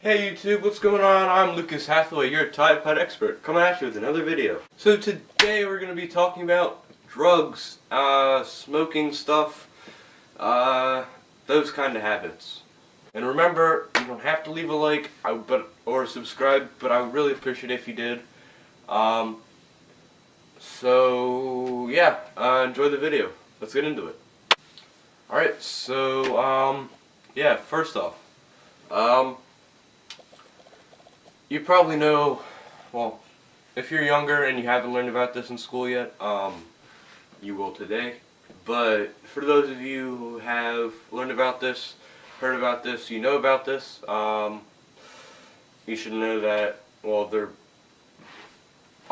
Hey YouTube, what's going on? I'm Lucas Hathaway, your Tide Pod expert, coming at you with another video. So today we're going to be talking about drugs, smoking stuff, those kind of habits. And remember, you don't have to leave a like or subscribe, but I would really appreciate it if you did. So yeah, enjoy the video. Let's get into it. Alright, so yeah, first off, you probably know, well, if you're younger and you haven't learned about this in school yet, you will today. But for those of you who have learned about this, heard about this, you know about this, you should know that, well,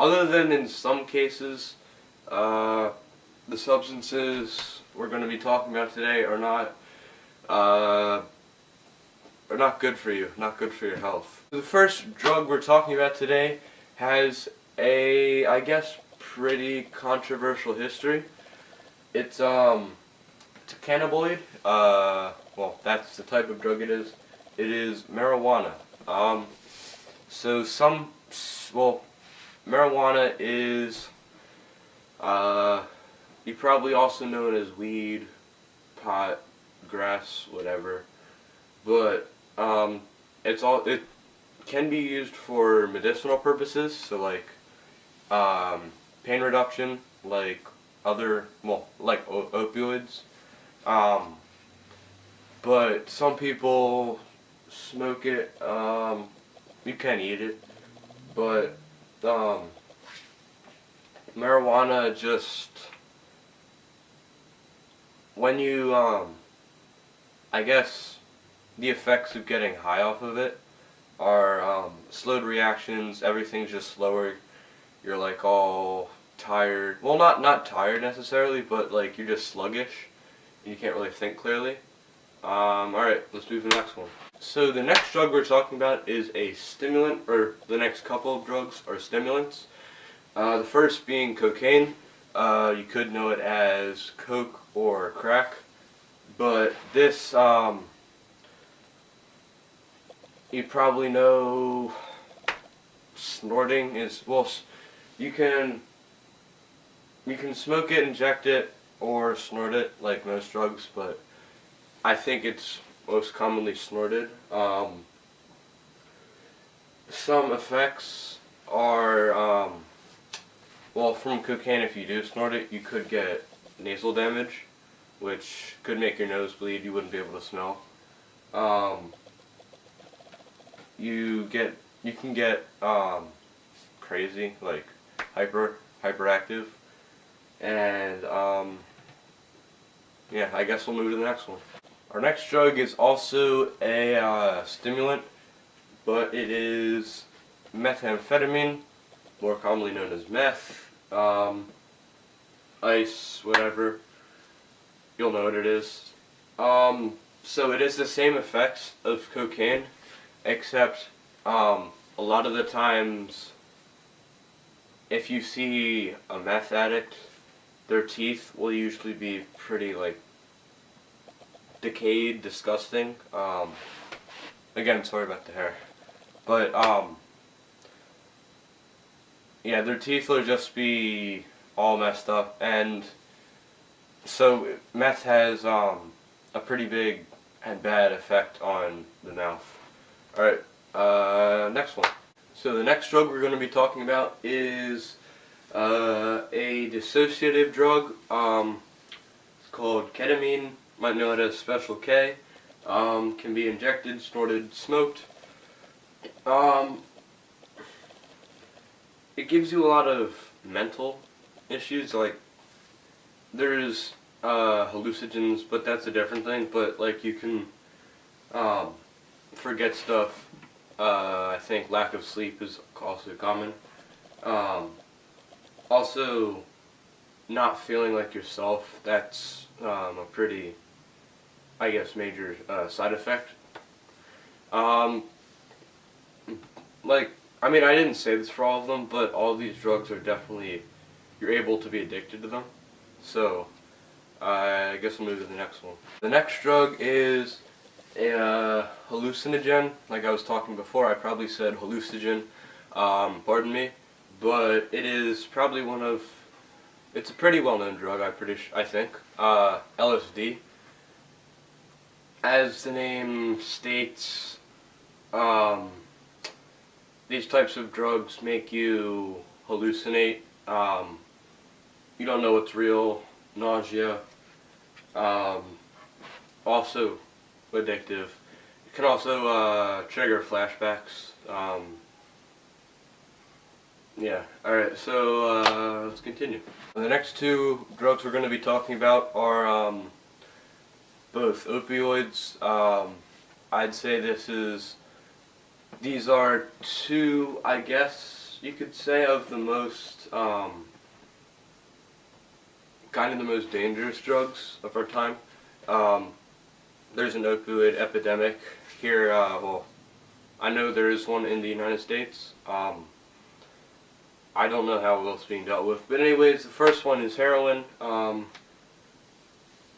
other than in some cases, the substances we're going to be talking about today are not good for you, not good for your health. The first drug we're talking about today has a, I guess, pretty controversial history. It's a cannabinoid. Well, that's the type of drug it is. It is marijuana. Marijuana is, you probably also know it as weed, pot, grass, whatever. But it can be used for medicinal purposes, so like pain reduction, like opioids. But some people smoke it. You can eat it, but marijuana just when you I guess the effects of getting high off of it are slowed reactions. Everything's just slower. You're like all tired. Well, not tired necessarily, but like you're just sluggish. You can't really think clearly. Alright, let's move to the next one. So the next drug we're talking about is a stimulant, or the next couple of drugs are stimulants. The first being cocaine. You could know it as coke or crack. But this, you probably know snorting is, well, you can smoke it, inject it, or snort it like most drugs, but I think it's most commonly snorted. Some effects are, well, from cocaine, if you do snort it, you could get nasal damage, which could make your nose bleed. You wouldn't be able to smell. You can get crazy, like hyperactive, and yeah, I guess we'll move to the next one. Our next drug is also a stimulant, but it is methamphetamine, more commonly known as meth, ice, whatever. You'll know what it is. So it is the same effects of cocaine, except a lot of the times if you see a meth addict, their teeth will usually be pretty like decayed, disgusting. Again, sorry about the hair, but yeah, their teeth will just be all messed up, and so meth has a pretty big and bad effect on the mouth. Alright, next one. So the next drug we're going to be talking about is a dissociative drug. It's called ketamine, might know it as Special K. Can be injected, snorted, smoked. It gives you a lot of mental issues, like there's hallucinogens, but that's a different thing. But like you can forget stuff. I think lack of sleep is also common. Also, not feeling like yourself. That's a pretty, I guess, major side effect. Like, I mean, I didn't say this for all of them, but all these drugs are definitely, you're able to be addicted to them. So, I guess we'll move to the next one. The next drug is a hallucinogen. Like I was talking before, I probably said hallucinogen, pardon me, but it is probably it's a pretty well-known drug, I think, LSD. As the name states, um, these types of drugs make you hallucinate. You don't know what's real, nausea, um, also addictive. It can also trigger flashbacks. Yeah, alright, so let's continue. The next two drugs we're going to be talking about are both opioids. I'd say these are two, I guess you could say, of the most, kind of the most dangerous drugs of our time. There's an opioid epidemic here, well, I know there is one in the United States. I don't know how well it's being dealt with, but anyways, the first one is heroin. A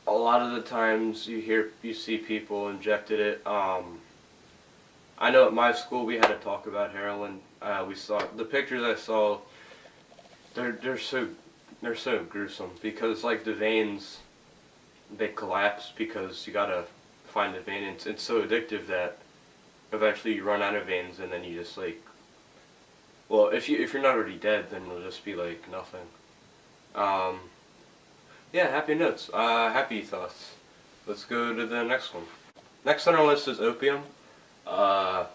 lot of the times you see people injected it. I know at my school we had to talk about heroin. We saw the pictures I saw. They're so gruesome because like the veins, they collapse because you gotta find the vein. It's so addictive that eventually you run out of veins and then you just like, well, if you're not already dead, then it'll just be like nothing. Yeah, happy notes, happy thoughts. Let's go to the next one. Next on our list is opium. Uh,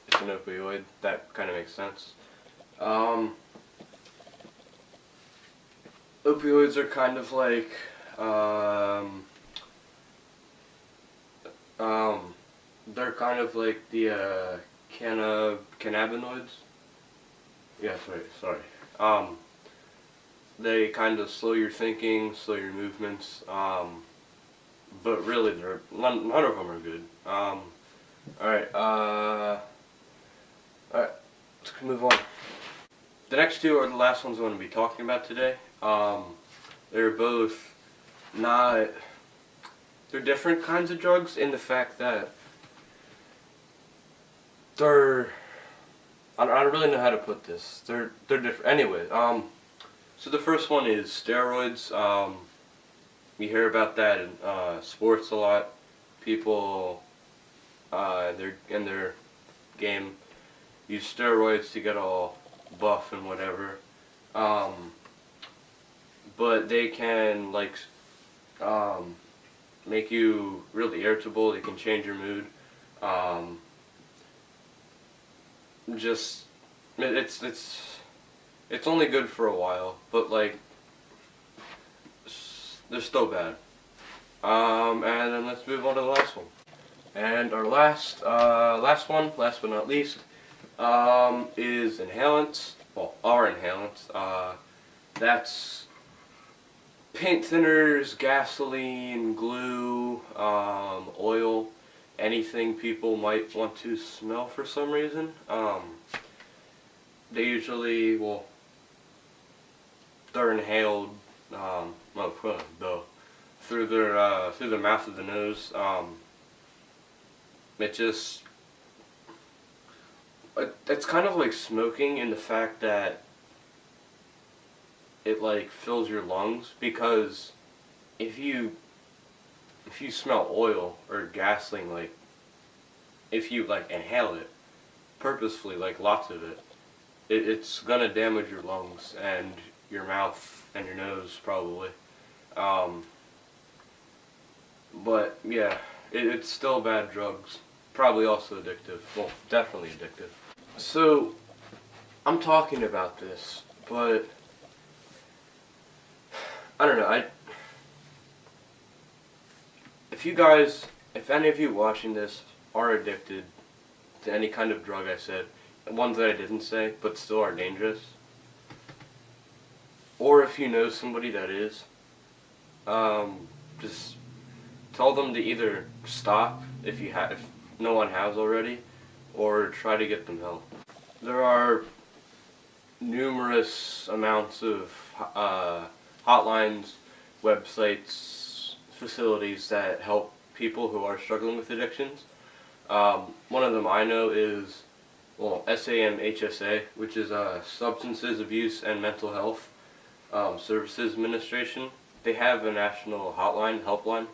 it's an opioid. That kind of makes sense. Opioids are kind of like, they're kind of like the cannabinoids. Yeah, sorry. They kind of slow your thinking, slow your movements, but really none of them are good. Alright, let's move on. The next two are the last ones I want to be talking about today. They're both not, they're different kinds of drugs in the fact that they're, I don't really know how to put this. They're different. Anyway, so the first one is steroids. You hear about that in sports a lot. People, in their game, use steroids to get all buff and whatever. But they can like make you really irritable. They can change your mood. Just it's only good for a while, but like they're still bad. And then let's move on to the last one. And our last one, last but not least, is inhalants. Well, are inhalants. That's paint thinners, gasoline, glue, oil, anything people might want to smell for some reason. They usually, well, they're inhaled, through their mouth or the nose. It's kind of like smoking in the fact that it like fills your lungs, because if you smell oil or gasoline, like if you like inhale it purposefully, like lots of it, it's gonna damage your lungs and your mouth and your nose probably. But yeah, it's still bad drugs. Probably also addictive. Well, definitely addictive. So I'm talking about this, but I don't know. If any of you watching this are addicted to any kind of drug I said, ones that I didn't say but still are dangerous, or if you know somebody that is, just tell them to either stop if no one has already, or try to get them help. There are numerous amounts of hotlines, websites, facilities that help people who are struggling with addictions. One of them I know is, well, SAMHSA, which is Substances Abuse and Mental Health Services Administration. They have a national hotline, helpline.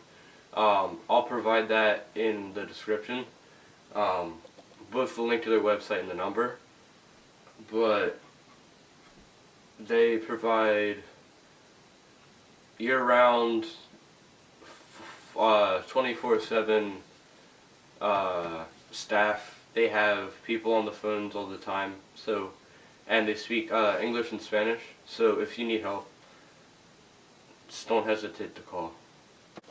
I'll provide that in the description, both the link to their website and the number. But they provide year-round, 24/7 staff. They have people on the phones all the time. So, and they speak English and Spanish. So if you need help, just don't hesitate to call.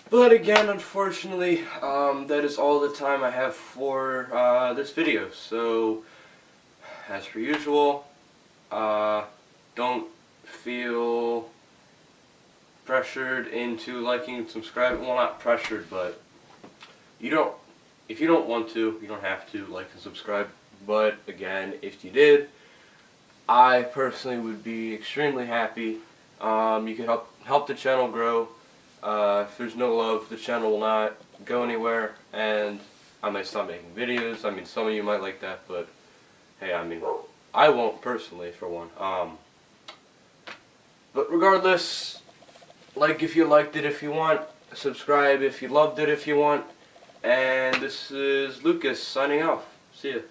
But again, unfortunately, that is all the time I have for this video. So, as per usual, don't feel pressured into liking and subscribing. Well, not pressured, but if you don't want to, you don't have to like and subscribe. But again, if you did, I personally would be extremely happy. You can help the channel grow. If there's no love, the channel will not go anywhere, and I might stop making videos. I mean, some of you might like that, but hey, I mean, I won't personally, for one. But regardless, like if you liked it if you want, subscribe if you loved it if you want, and this is Lucas signing off. See ya.